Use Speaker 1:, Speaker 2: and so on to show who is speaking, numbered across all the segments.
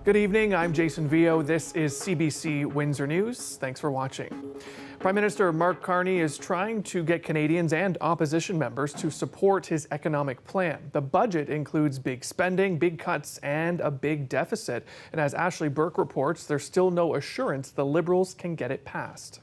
Speaker 1: Good evening, I'm Jason Vio. This is CBC Windsor News. Thanks for watching. Prime Minister Mark Carney is trying to get Canadians and opposition members to support his economic plan. The budget includes big spending, big cuts, and a big deficit. And as Ashley Burke reports, there's still no assurance the Liberals can get it passed.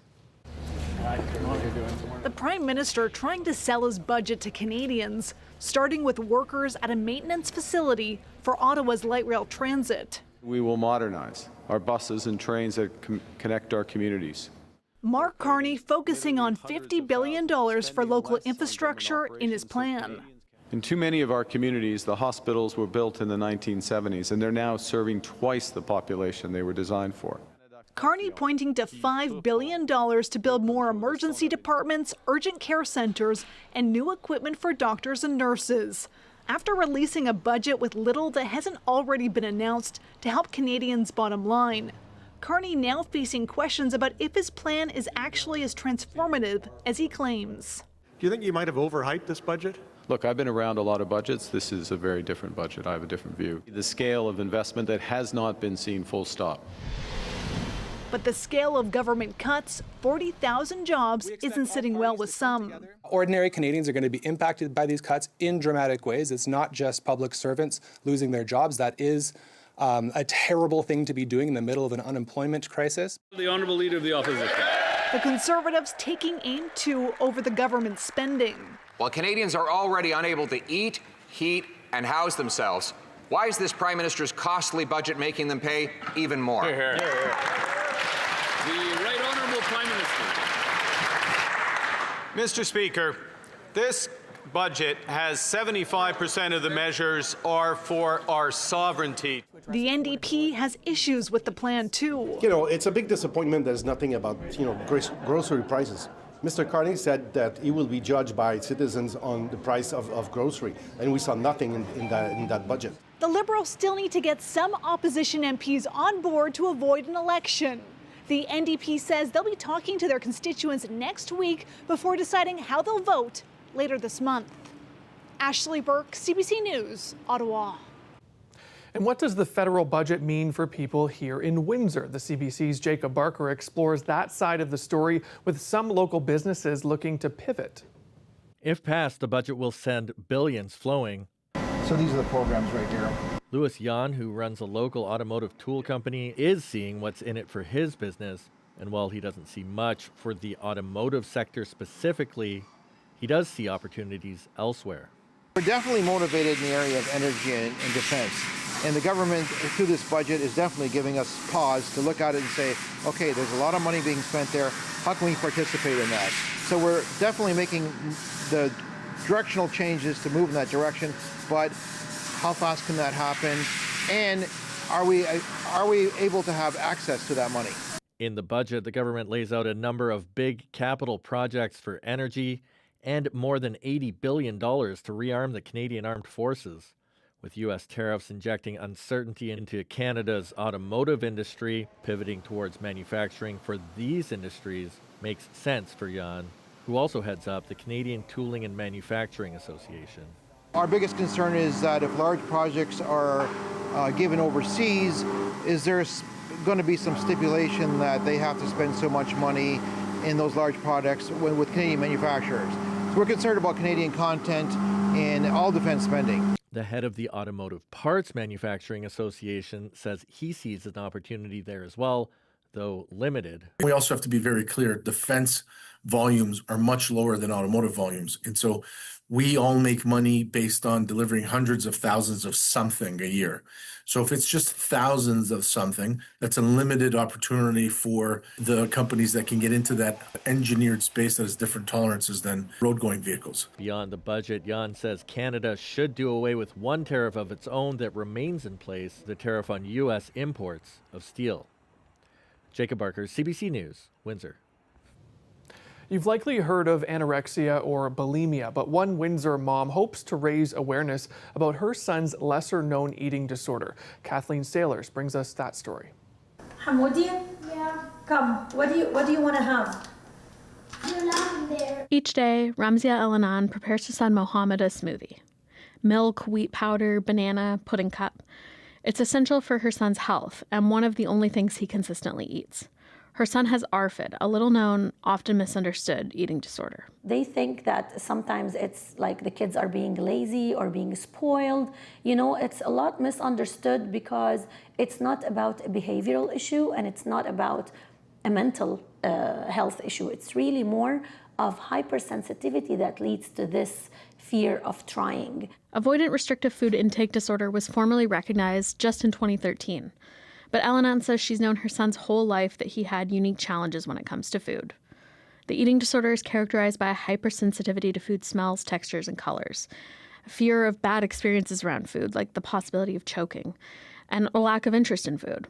Speaker 2: The Prime Minister trying to sell his budget to Canadians, starting with workers at a maintenance facility for Ottawa's light rail transit.
Speaker 3: We will modernize our buses and trains that connect our communities.
Speaker 2: Mark Carney focusing on $50 billion for local infrastructure in his plan.
Speaker 3: In too many of our communities, the hospitals were built in the 1970s, and they're now serving twice the population they were designed for.
Speaker 2: Carney pointing to $5 billion to build more emergency departments, urgent care centers, and new equipment for doctors and nurses. After releasing a budget with little that hasn't already been announced to help Canadians' bottom line. Carney now facing questions about if his plan is actually as transformative as he claims.
Speaker 4: Do you think you might have overhyped this budget?
Speaker 3: Look, I've been around a lot of budgets. This is a very different budget. I have a different view. The scale of investment that has not been seen, full stop.
Speaker 2: But the scale of government cuts, 40,000 jobs, isn't sitting well with some.
Speaker 5: Ordinary Canadians are going to be impacted by these cuts in dramatic ways. It's not just public servants losing their jobs. That is a terrible thing to be doing in the middle of an unemployment crisis.
Speaker 6: The Honourable Leader of the Opposition.
Speaker 2: The Conservatives taking aim too over the government spending.
Speaker 7: While Canadians are already unable to eat, heat, and house themselves, why is this Prime Minister's costly budget making them pay even more?
Speaker 6: Hear, hear. Hear, hear. The Right Honourable Prime Minister.
Speaker 4: Mr. Speaker, this budget has 75% of the measures are for our sovereignty.
Speaker 2: The NDP has issues with the plan too.
Speaker 8: It's a big disappointment. There's nothing about, grocery prices. Mr. Carney said that he will be judged by citizens on the price of grocery, and we saw nothing in that budget.
Speaker 2: The Liberals still need to get some opposition MPs on board to avoid an election. The NDP says they'll be talking to their constituents next week before deciding how they'll vote later this month. Ashley Burke, CBC News, Ottawa.
Speaker 1: And what does the federal budget mean for people here in Windsor? The CBC's Jacob Barker explores that side of the story with some local businesses looking to pivot.
Speaker 9: If passed, the budget will send billions flowing.
Speaker 10: So these are the programs right here.
Speaker 9: Louis Yan, who runs a local automotive tool company, is seeing what's in it for his business. And while he doesn't see much for the automotive sector specifically, he does see opportunities elsewhere.
Speaker 10: We're definitely motivated in the area of energy and defense. And the government, through this budget, is definitely giving us pause to look at it and say, okay, there's a lot of money being spent there. How can we participate in that? So we're definitely making the directional changes to move in that direction. But how fast can that happen? And are we able to have access to that money?
Speaker 9: In the budget, the government lays out a number of big capital projects for energy and more than $80 billion to rearm the Canadian Armed Forces. With U.S. tariffs injecting uncertainty into Canada's automotive industry, pivoting towards manufacturing for these industries makes sense for Jan, who also heads up the Canadian Tooling and Manufacturing Association.
Speaker 10: Our biggest concern is that if large projects are given overseas, is there going to be some stipulation that they have to spend so much money in those large projects with Canadian manufacturers? So we're concerned about Canadian content in all defense spending.
Speaker 9: The head of the Automotive Parts Manufacturing Association says he sees an opportunity there as well, though limited.
Speaker 11: We also have to be very clear, defense volumes are much lower than automotive volumes. And so we all make money based on delivering hundreds of thousands of something a year. So if it's just thousands of something, that's a limited opportunity for the companies that can get into that engineered space that has different tolerances than road-going vehicles.
Speaker 9: Beyond the budget, Jan says Canada should do away with one tariff of its own that remains in place, the tariff on U.S. imports of steel. Jacob Barker, CBC News, Windsor.
Speaker 1: You've likely heard of anorexia or bulimia, but one Windsor mom hopes to raise awareness about her son's lesser-known eating disorder. Kathleen Sailors brings us that story.
Speaker 12: Hamoudin? Yeah. Come, what do you want to have?
Speaker 13: Each day, Ramzia El-Anan prepares her son Mohammed a smoothie. Milk, wheat powder, banana, pudding cup. It's essential for her son's health and one of the only things he consistently eats. Her son has ARFID, a little-known, often misunderstood eating disorder.
Speaker 12: They think that sometimes it's like the kids are being lazy or being spoiled. You know, it's a lot misunderstood because it's not about a behavioral issue and it's not about a mental health issue. It's really more of hypersensitivity that leads to this fear of trying.
Speaker 13: Avoidant restrictive food intake disorder was formally recognized just in 2013. But Elanan says she's known her son's whole life that he had unique challenges when it comes to food. The eating disorder is characterized by a hypersensitivity to food smells, textures, and colors, a fear of bad experiences around food, like the possibility of choking, and a lack of interest in food.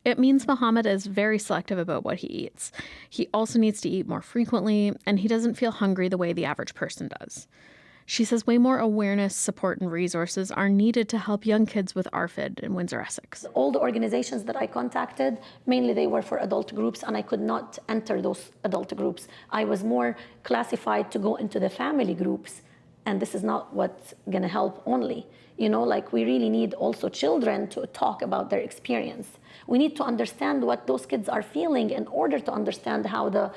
Speaker 13: It means Mohammed is very selective about what he eats. He also needs to eat more frequently, and he doesn't feel hungry the way the average person does. She says way more awareness, support, and resources are needed to help young kids with ARFID in Windsor, Essex.
Speaker 12: All the organizations that I contacted, mainly they were for adult groups, and I could not enter those adult groups. I was more classified to go into the family groups, and this is not what's going to help only. You know, like we really need also children to talk about their experience. We need to understand what those kids are feeling in order to understand how the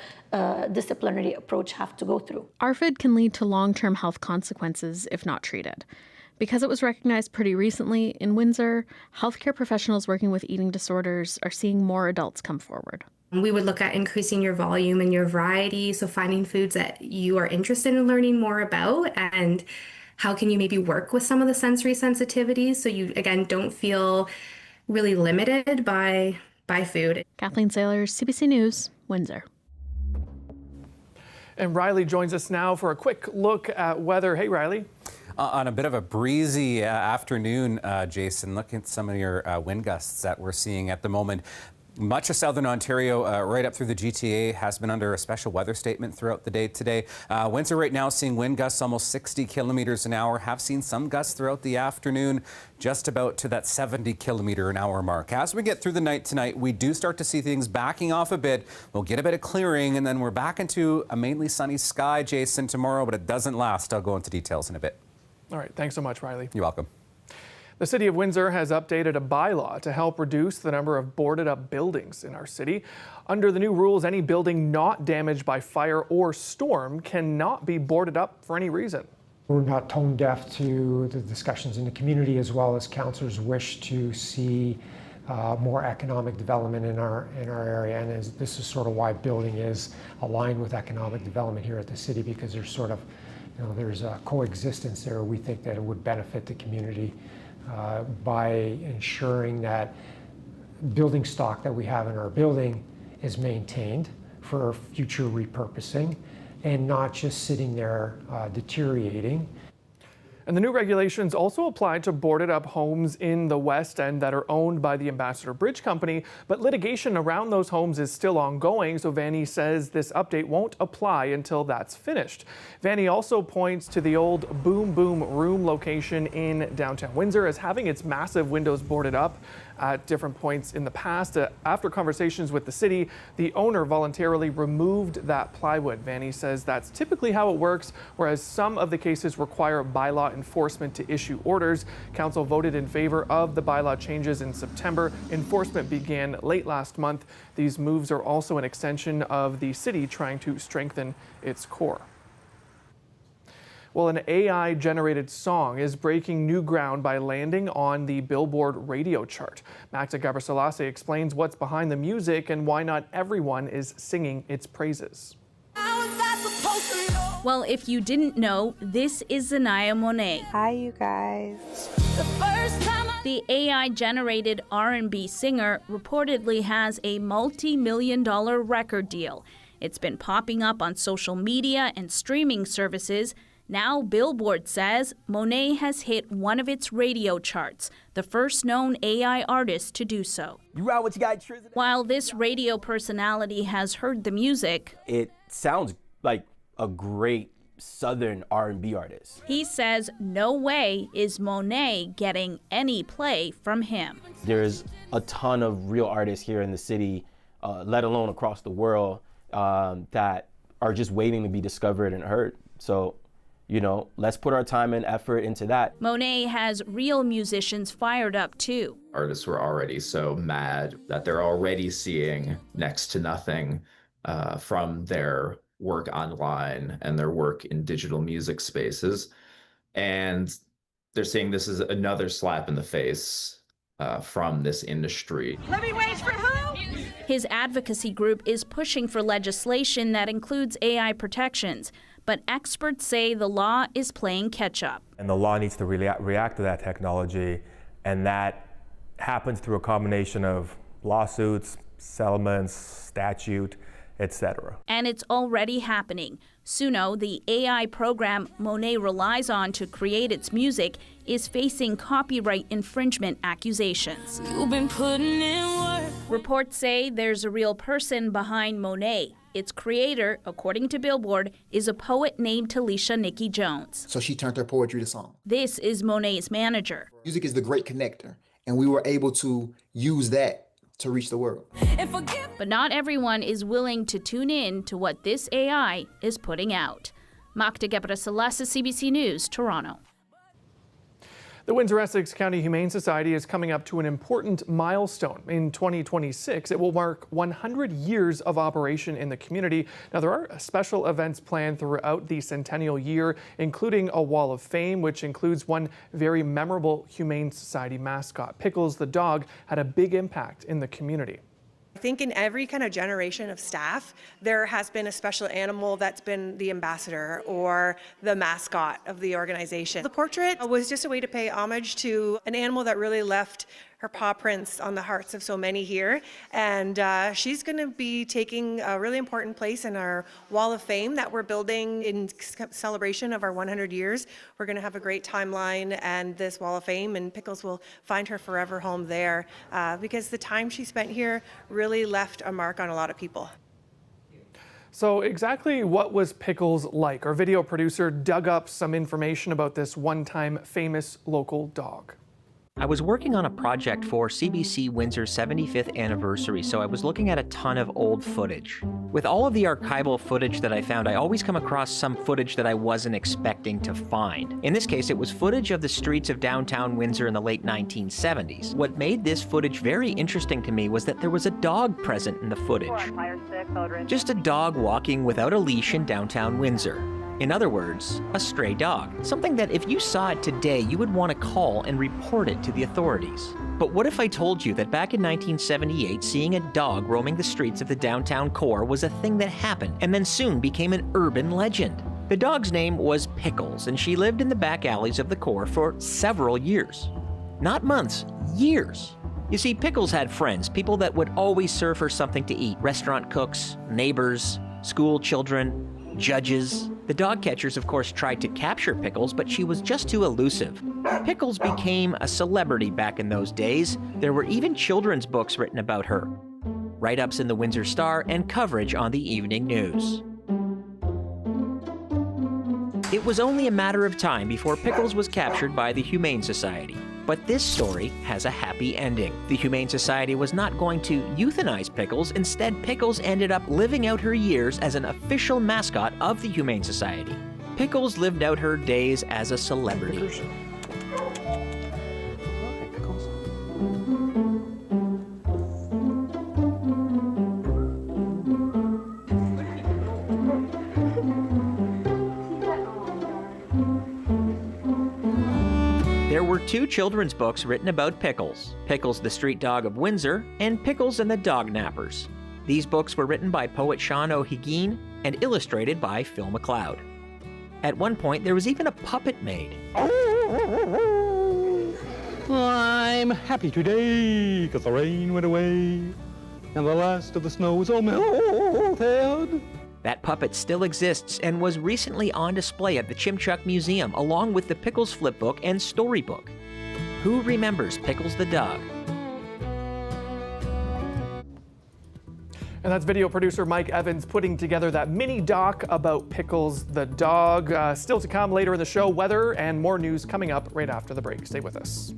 Speaker 12: disciplinary approach have to go through.
Speaker 13: ARFID can lead to long-term health consequences if not treated. Because it was recognized pretty recently, in Windsor, healthcare professionals working with eating disorders are seeing more adults come forward.
Speaker 14: We would look at increasing your volume and your variety, so finding foods that you are interested in learning more about, and how can you maybe work with some of the sensory sensitivities so you, again, don't feel really limited by food.
Speaker 13: Kathleen Saylors, CBC News, Windsor.
Speaker 1: And Riley joins us now for a quick look at weather. Hey, Riley.
Speaker 15: On a bit of a breezy afternoon, Jason, look at some of your wind gusts that we're seeing at the moment. Much of southern Ontario, right up through the GTA, has been under a special weather statement throughout the day today. Windsor right now seeing wind gusts almost 60 kilometers an hour. Have seen some gusts throughout the afternoon, just about to that 70 kilometer an hour mark. As we get through the night tonight, we do start to see things backing off a bit. We'll get a bit of clearing, and then we're back into a mainly sunny sky, Jason, tomorrow, but it doesn't last. I'll go into details in a bit.
Speaker 1: All right. Thanks so much, Riley.
Speaker 15: You're welcome.
Speaker 1: The City of Windsor has updated a bylaw to help reduce the number of boarded up buildings in our city. Under the new rules, any building not damaged by fire or storm cannot be boarded up for any reason.
Speaker 16: We're not tone deaf to the discussions in the community, as well as councillors' wish to see more economic development in our area, and this is sort of why building is aligned with economic development here at the city, because there's sort of, there's a coexistence there. We think that it would benefit the community by ensuring that building stock that we have in our building is maintained for future repurposing and not just sitting there deteriorating.
Speaker 1: And the new regulations also apply to boarded up homes in the West End that are owned by the Ambassador Bridge Company, but litigation around those homes is still ongoing, so Vanny says this update won't apply until that's finished. Vanny also points to the old Boom Boom Room location in downtown Windsor as having its massive windows boarded up at different points in the past. After conversations with the city, the owner voluntarily removed that plywood. Vanny says that's typically how it works, whereas some of the cases require bylaw enforcement to issue orders. Council voted in favor of the bylaw changes in September. Enforcement began late last month. These moves are also an extension of the city trying to strengthen its core. Well, an AI-generated song is breaking new ground by landing on the Billboard radio chart. Magda Gabriselassie explains what's behind the music and why not everyone is singing its praises.
Speaker 17: Well, if you didn't know, this is Zanaya Monet.
Speaker 18: Hi, you guys.
Speaker 17: The AI-generated R&B singer reportedly has a multi-million-dollar record deal. It's been popping up on social media and streaming services. Now Billboard says Monet has hit one of its radio charts, the first known AI artist to do so. While this radio personality has heard the music,
Speaker 19: it sounds like a great Southern R&B artist.
Speaker 17: He says no way is Monet getting any play from him.
Speaker 19: There's a ton of real artists here in the city, let alone across the world, that are just waiting to be discovered and heard. So You know, let's put our time and effort into that.
Speaker 17: Monet has real musicians fired up too.
Speaker 18: Artists were already so mad that they're already seeing next to nothing from their work online and their work in digital music spaces. And they're saying this is another slap in the face from this industry.
Speaker 17: Living wage for who? His advocacy group is pushing for legislation that includes AI protections, but experts say the law is playing catch-up.
Speaker 20: And the law needs to react to that technology, and that happens through a combination of lawsuits, settlements, statute, etc.
Speaker 17: And it's already happening. Suno, the AI program Monet relies on to create its music, is facing copyright infringement accusations. You've been putting in work. Reports say there's a real person behind Monet. Its creator, according to Billboard, is a poet named Talisha Nikki Jones.
Speaker 21: So she turned her poetry to song.
Speaker 17: This is Monet's manager.
Speaker 21: Music is the great connector, and we were able to use that to reach the world.
Speaker 17: But not everyone is willing to tune in to what this AI is putting out. Magda Gebre-Selassie, CBC News, Toronto.
Speaker 1: The Windsor-Essex County Humane Society is coming up to an important milestone. In 2026, it will mark 100 years of operation in the community. Now, there are special events planned throughout the centennial year, including a Wall of Fame, which includes one very memorable Humane Society mascot. Pickles the dog had a big impact in the community.
Speaker 22: I think in every kind of generation of staff, there has been a special animal that's been the ambassador or the mascot of the organization. The portrait was just a way to pay homage to an animal that really left her paw prints on the hearts of so many here. And she's going to be taking a really important place in our Wall of Fame that we're building in celebration of our 100 years. We're going to have a great timeline and this Wall of Fame, and Pickles will find her forever home there because the time she spent here really left a mark on a lot of people.
Speaker 1: So exactly what was Pickles like? Our video producer dug up some information about this one-time famous local dog.
Speaker 23: I was working on a project for CBC Windsor's 75th anniversary, so I was looking at a ton of old footage. With all of the archival footage that I found, I always come across some footage that I wasn't expecting to find. In this case, it was footage of the streets of downtown Windsor in the late 1970s. What made this footage very interesting to me was that there was a dog present in the footage. Just a dog walking without a leash in downtown Windsor. In other words, a stray dog. Something that if you saw it today, you would want to call and report it to the authorities. But what if I told you that back in 1978, seeing a dog roaming the streets of the downtown core was a thing that happened and then soon became an urban legend? The dog's name was Pickles, and she lived in the back alleys of the core for several years. Not months, years. You see, Pickles had friends, people that would always serve her something to eat. Restaurant cooks, neighbors, school children, judges. The dog catchers, of course, tried to capture Pickles, but she was just too elusive. Pickles became a celebrity back in those days. There were even children's books written about her, write-ups in the Windsor Star, and coverage on the evening news. It was only a matter of time before Pickles was captured by the Humane Society. But this story has a happy ending. The Humane Society was not going to euthanize Pickles. Instead, Pickles ended up living out her years as an official mascot of the Humane Society. Pickles lived out her days as a celebrity. There were two children's books written about Pickles, Pickles the Street Dog of Windsor and Pickles and the Dog Nappers. These books were written by poet Sean O'Higgin and illustrated by Phil McLeod. At one point, there was even a puppet made.
Speaker 24: I'm happy today, 'cause the rain went away, and the last of the snow is all melted.
Speaker 23: That puppet still exists and was recently on display at the Chimchuck Museum, along with the Pickles flipbook and storybook. Who remembers Pickles the dog?
Speaker 1: And that's video producer Mike Evans putting together that mini doc about Pickles the dog. Still to come later in the show, weather and more news coming up right after the break. Stay with us.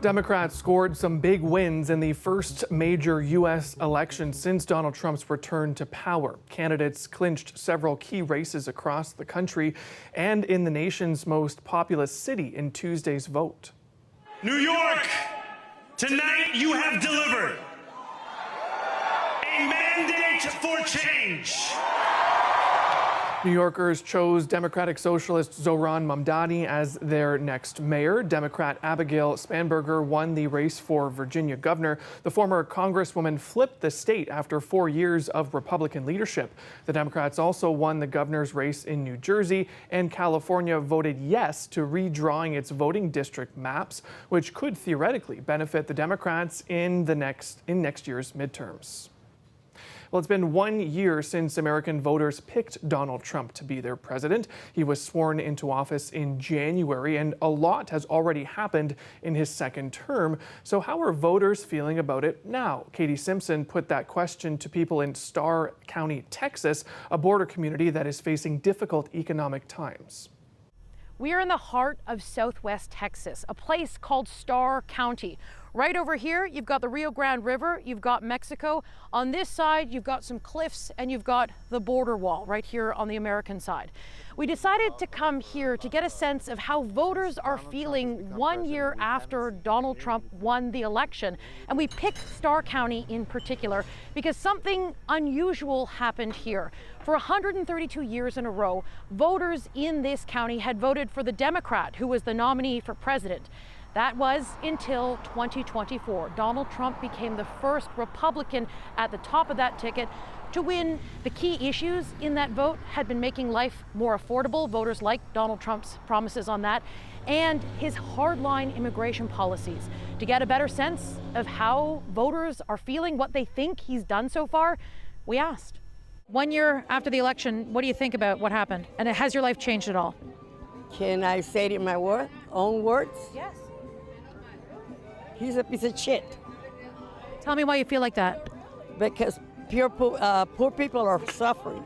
Speaker 1: Democrats scored some big wins in the first major U.S. election since Donald Trump's return to power. Candidates clinched several key races across the country and in the nation's most populous city in Tuesday's vote.
Speaker 3: New York, tonight you have delivered a mandate for change.
Speaker 1: New Yorkers chose Democratic Socialist Zohran Mamdani as their next mayor. Democrat Abigail Spanberger won the race for Virginia governor. The former congresswoman flipped the state after 4 years of Republican leadership. The Democrats also won the governor's race in New Jersey, and California voted yes to redrawing its voting district maps, which could theoretically benefit the Democrats in next year's midterms. Well, it's been 1 year since American voters picked Donald Trump to be their president. He was sworn into office in January, and a lot has already happened in his second term. So how are voters feeling about it now? Katie Simpson put that question to people in Starr County, Texas, a border community that is facing difficult economic times.
Speaker 5: We are in the heart of Southwest Texas, a place called Starr County. Right over here, you've got the Rio Grande River, you've got Mexico. On this side, you've got some cliffs, and you've got the border wall right here on the American side. We decided to come here to get a sense of how voters are feeling 1 year after Donald Trump won the election. And we picked Starr County in particular because something unusual happened here. For 132 years in a row, voters in this county had voted for the Democrat who was the nominee for president. That was until 2024. Donald Trump became the first Republican at the top of that ticket to win. The key issues in that vote had been making life more affordable. Voters liked Donald Trump's promises on that, and his hardline immigration policies. To get a better sense of how voters are feeling, what they think he's done so far, we asked. 1 year after the election, what do you think about what happened? And has your life changed at all?
Speaker 6: Can I say it in my own words?
Speaker 5: Yes.
Speaker 6: He's a piece of shit.
Speaker 5: Tell me why you feel like that.
Speaker 6: Because poor people are suffering.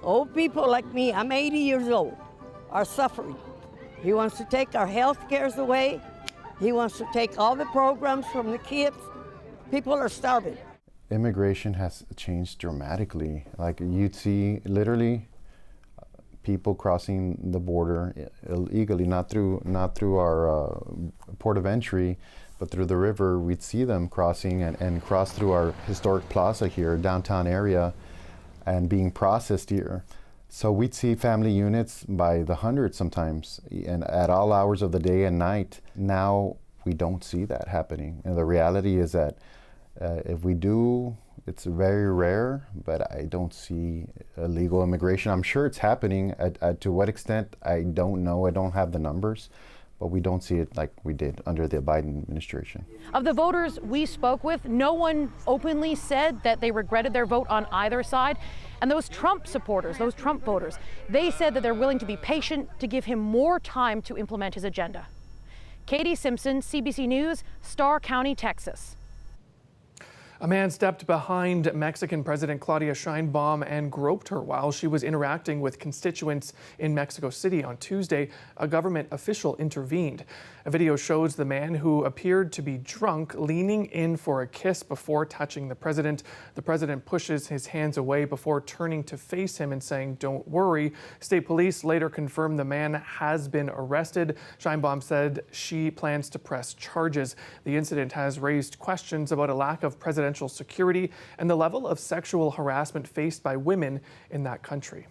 Speaker 6: Old people like me, I'm 80 years old, are suffering. He wants to take our health cares away. He wants to take all the programs from the kids. People are starving.
Speaker 7: Immigration has changed dramatically. Like you'd see literally people crossing the border illegally, not through our port of entry, but through the river. We'd see them crossing and cross through our historic plaza here, downtown area, and being processed here. So we'd see family units by the hundreds sometimes, and at all hours of the day and night. Now we don't see that happening. And the reality is that if we do, it's very rare, but I don't see illegal immigration. I'm sure it's happening. To what extent, I don't know. I don't have the numbers. But we don't see it like we did under the Biden administration.
Speaker 5: Of the voters we spoke with, no one openly said that they regretted their vote on either side. And those Trump supporters, those Trump voters, they said that they're willing to be patient to give him more time to implement his agenda. Katie Simpson, CBC News, Starr County, Texas.
Speaker 1: A man stepped behind Mexican President Claudia Sheinbaum and groped her while she was interacting with constituents in Mexico City on Tuesday. A government official intervened. A video shows the man, who appeared to be drunk, leaning in for a kiss before touching the president. The president pushes his hands away before turning to face him and saying, "Don't worry." State police later confirmed the man has been arrested. Sheinbaum said she plans to press charges. The incident has raised questions about a lack of presidential security and the level of sexual harassment faced by women in that country.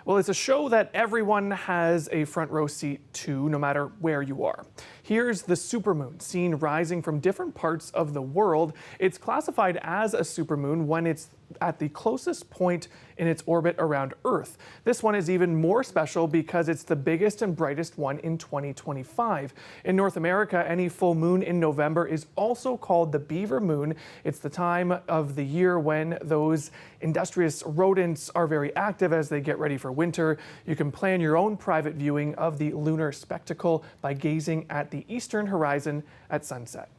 Speaker 1: Well, it's a show that everyone has a front row seat to, no matter where you are. Here's the supermoon, seen rising from different parts of the world. It's classified as a supermoon when it's at the closest point in its orbit around Earth. This one is even more special because it's the biggest and brightest one in 2025. In North America, any full moon in November is also called the beaver moon. It's the time of the year when those industrious rodents are very active as they get ready for winter. You can plan your own private viewing of the lunar spectacle by gazing at the eastern horizon at sunset.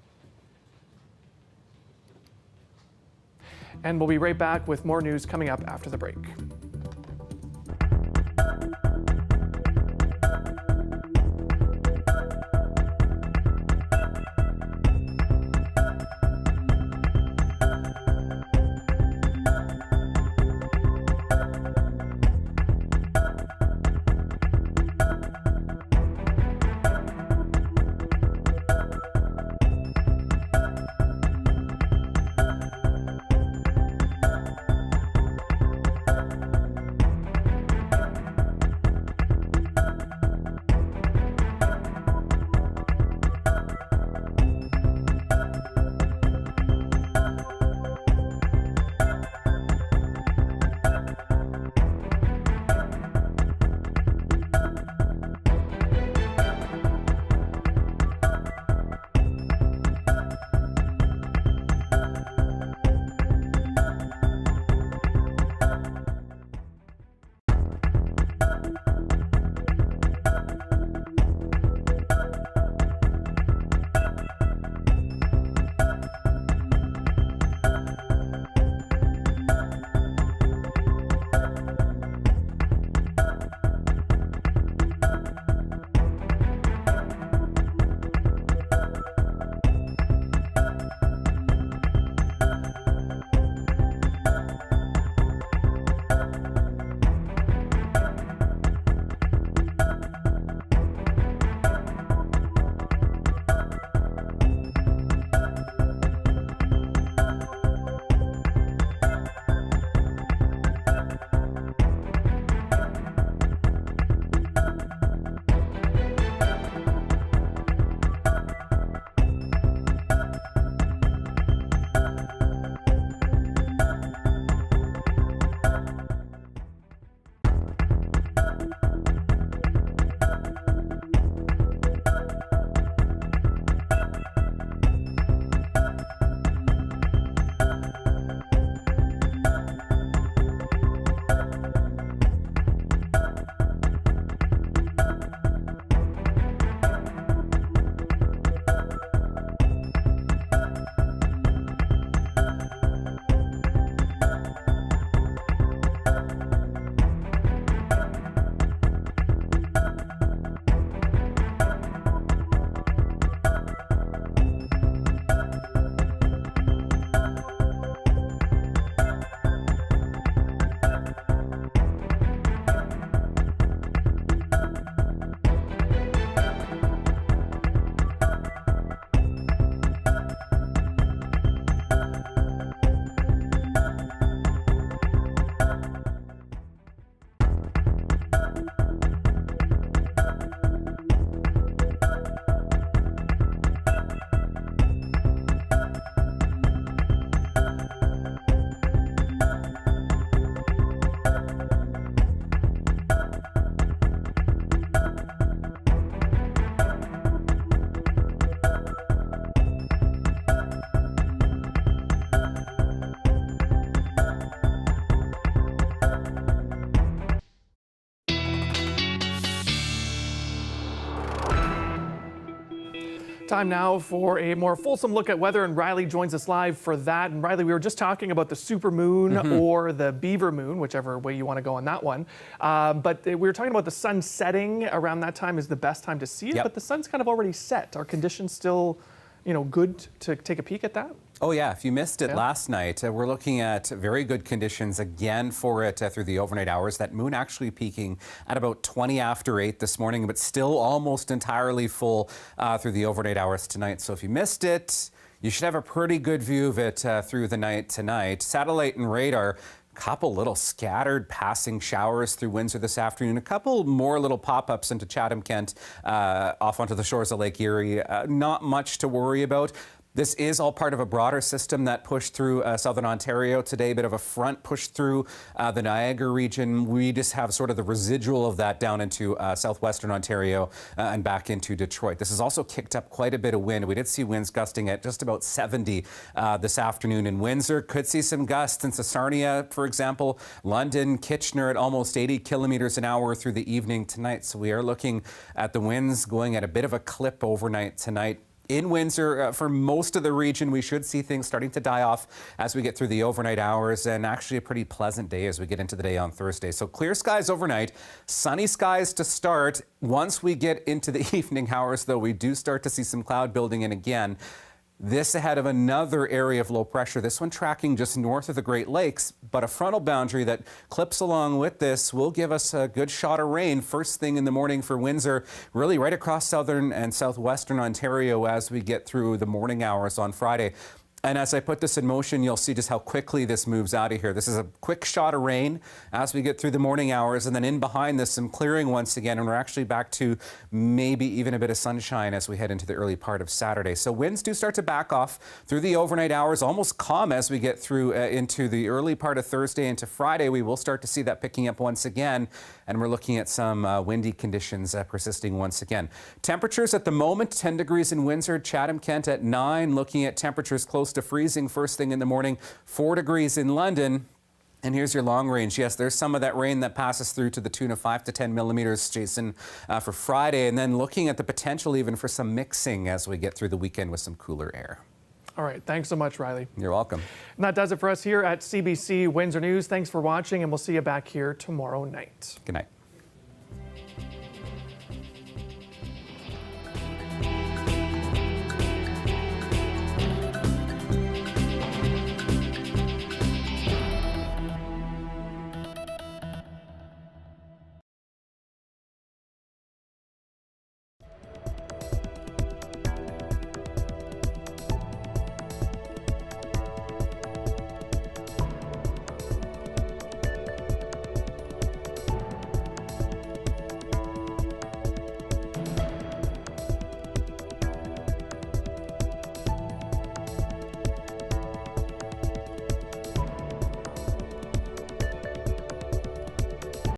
Speaker 1: And we'll be right back with more news coming up after the break. Time now for a more fulsome look at weather, and Riley joins us live for that. And Riley, we were just talking about the super moon or the beaver moon, whichever way you want to go on that one. But we were talking about the sun setting around that time is the best time to see it, but the sun's kind of already set. Are conditions still, good to take a peek at that?
Speaker 15: Oh yeah, if you missed it last night, we're looking at very good conditions again for it through the overnight hours. That moon actually peaking at about 20 after 8 this morning, but still almost entirely full through the overnight hours tonight. So if you missed it, you should have a pretty good view of it through the night tonight. Satellite and radar, couple little scattered passing showers through Windsor this afternoon, a couple more little pop-ups into Chatham-Kent off onto the shores of Lake Erie. Not much to worry about. This is all part of a broader system that pushed through southern Ontario today. Bit of a front pushed through the Niagara region. We just have sort of the residual of that down into southwestern Ontario and back into Detroit. This has also kicked up quite a bit of wind. We did see winds gusting at just about 70 this afternoon in Windsor. Could see some gusts in Sarnia, for example. London, Kitchener at almost 80 kilometers an hour through the evening tonight. So we are looking at the winds going at a bit of a clip overnight tonight. In Windsor, for most of the region, we should see things starting to die off as we get through the overnight hours, and actually a pretty pleasant day as we get into the day on Thursday. So clear skies overnight, sunny skies to start. Once we get into the evening hours, though, we do start to see some cloud building in again. This ahead of another area of low pressure, this one tracking just north of the Great Lakes, but a frontal boundary that clips along with this will give us a good shot of rain first thing in the morning for Windsor, really right across southern and southwestern Ontario as we get through the morning hours on Friday. And as I put this in motion, you'll see just how quickly this moves out of here. This is a quick shot of rain as we get through the morning hours, and then in behind this, some clearing once again, and we're actually back to maybe even a bit of sunshine as we head into the early part of Saturday. So winds do start to back off through the overnight hours, almost calm as we get through into the early part of Thursday into Friday. We will start to see that picking up once again, and we're looking at some windy conditions persisting once again. Temperatures at the moment, 10 degrees in Windsor, Chatham-Kent at 9, looking at temperatures close to freezing first thing in the morning, 4 degrees in London. And here's your long range. Yes, there's some of that rain that passes through to the tune of 5 to 10 millimeters, Jason, for Friday. And then looking at the potential even for some mixing as we get through the weekend with some cooler air.
Speaker 1: All right. Thanks so much, Riley.
Speaker 15: You're welcome.
Speaker 1: And that does it for us here at CBC Windsor News. Thanks for watching, and we'll see you back here tomorrow night.
Speaker 15: Good night.